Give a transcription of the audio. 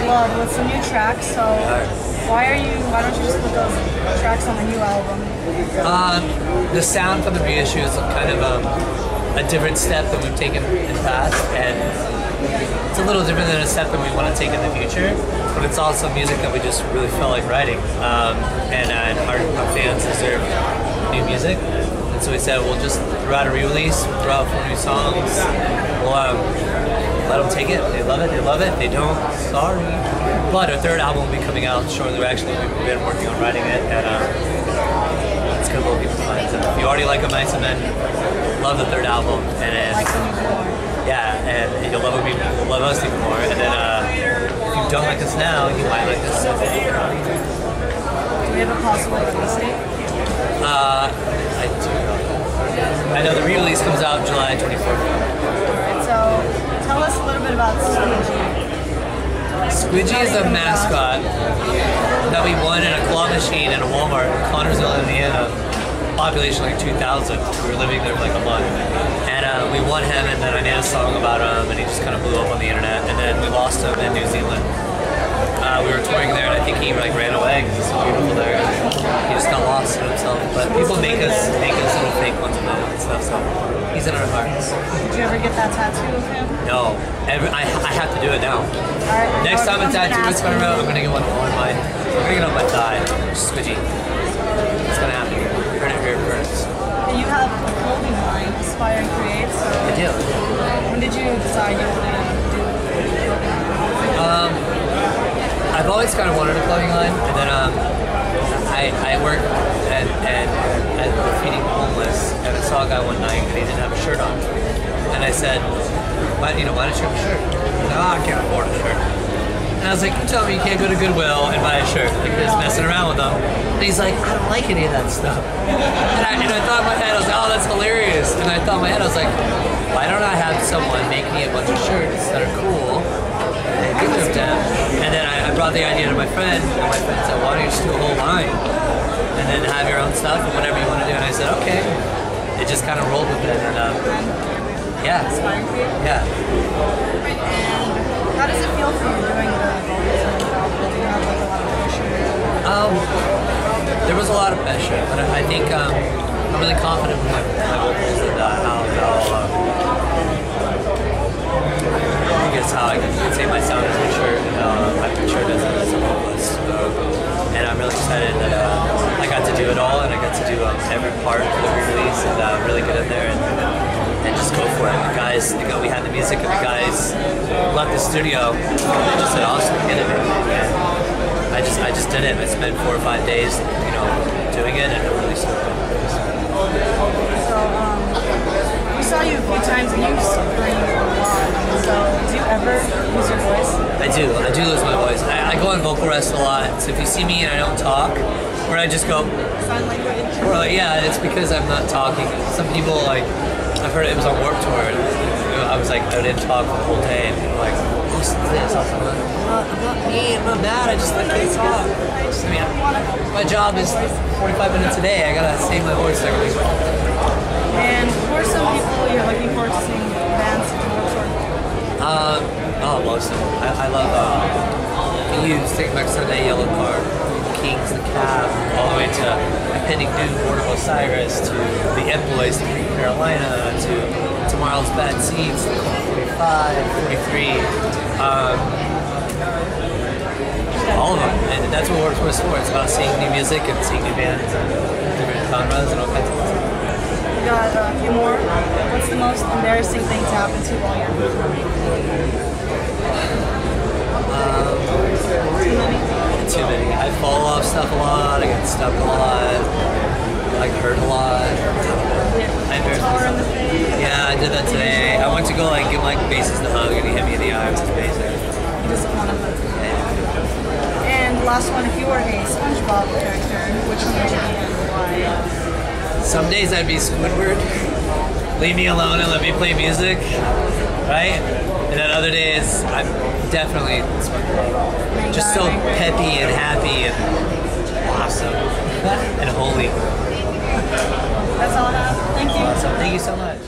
Blood with some new tracks. So why don't you just put those tracks on the new album? The sound from the reissue is kind of a different step that we've taken in the past, and it's a little different than a step that we want to take in the future, but it's also music that we just really felt like writing, and our fans deserve new music, and so we said we'll just throw out a re-release, throw out 4 new songs, we'll let them take it. They love it, they don't, sorry. But our 3rd album will be coming out shortly. We've been working on writing it, and it's gonna blow people's minds. And if you already like OM&M, love the 3rd album, and then, yeah, and you'll love us even more. And then if you don't like us now, you might like us. Do we have a possible release date? I do. I know the re-release comes out July 24th. Alright, so tell us a little bit about Squidgy. Squidgy is a mascot that we won in a claw machine in a Walmart in Connersville, Indiana. Population like 2,000. We were living there for like a month. And we won him, and then I made a song about him, and he just kind of blew up on the internet. And then we lost him in New Zealand. We were touring there, and I think he like ran away because it's so beautiful there. He just got lost in himself. But people make us little fake ones of him and stuff, so he's in our hearts. Did you ever get that tattoo of him? No. I have to do it now. Right, next time a tattoo is coming around, I'm gonna get one on my. I'm gonna get it on my thigh. Squidgy. It's gonna happen. You're gonna hear it first. You have a clothing line, Aspire and Create. So I do. When did you decide you wanted to do clothing line? I've always kind of wanted a clothing line, and then I worked at feeding homeless, and I saw a guy one night and he didn't have a shirt on, and I said, why don't you have a shirt? No, I can't afford a shirt. And I was like, you tell me you can't go to Goodwill and buy a shirt. Like, you're just messing around with them. And he's like, I don't like any of that stuff. And I thought in my head, I was like, oh, that's hilarious. And I thought in my head, I was like, why don't I have someone make me a bunch of shirts that are cool and give them to him? And then I brought the idea to my friend, and my friend said, why don't you just do a whole line? And then have your own stuff and whatever you want to do. And I said, okay. It just kind of rolled with it. And yeah. Yeah. And how does it feel for you doing the vocals on the album? Do you have like a lot of pressure? There was a lot of pressure, but I think I'm really confident with my vocals and how I can say my sound is mature, I'm matured as a vocalist. And I'm really excited that I got to do it all, and I got to do every part of the re-release and really get in there and just go for it. The guys, we had the music, and the guys left the studio and just said, Austin, get it, man. And I just did it. I spent 4 or 5 days, doing it, and it really started. So, we saw you a few times, and you scream a lot. So, do you ever lose your voice? I do lose my voice. I go on vocal rest a lot, so if you see me and I don't talk, or I just go, sign language? Or yeah, it's because I'm not talking. Some people, like, I've heard it was on Warped Tour, and I was like, I didn't talk the whole day, and people were like, listen to this. I was like, I'm not mean, I'm not mad, I can't talk. My job is 45 minutes a day, I gotta save my voice every week. And who are some people you're looking forward to seeing bands on Warped Tour? Most of them. I love Used, Take Back Sunday, Yellow Card, Kings, The Cab, all the way to Impending Doom, Border of Osiris, to The Employees, Carolina, to Tomorrow's Bad Seeds, 45, 43, all of them. And that's what Warped Tour is for. It's about seeing new music and seeing new bands and different genres and all kinds of stuff. We got a few more. What's the most embarrassing thing to happen to you while you're performing? Too many. I fall off stuff a lot, I get stuck a lot, I get hurt a lot. Yeah, I did that today. I went to go give my bassist a hug and he hit me in the eye with his bass. He doesn't want to hug. Yeah. And last one, if you were a SpongeBob character, which one would you be and why? Some days I'd be Squidward. Leave me alone and let me play music, right? And then other days, I'm definitely just so peppy and happy and awesome and holy. That's all I have. Thank you. Awesome. Thank you so much.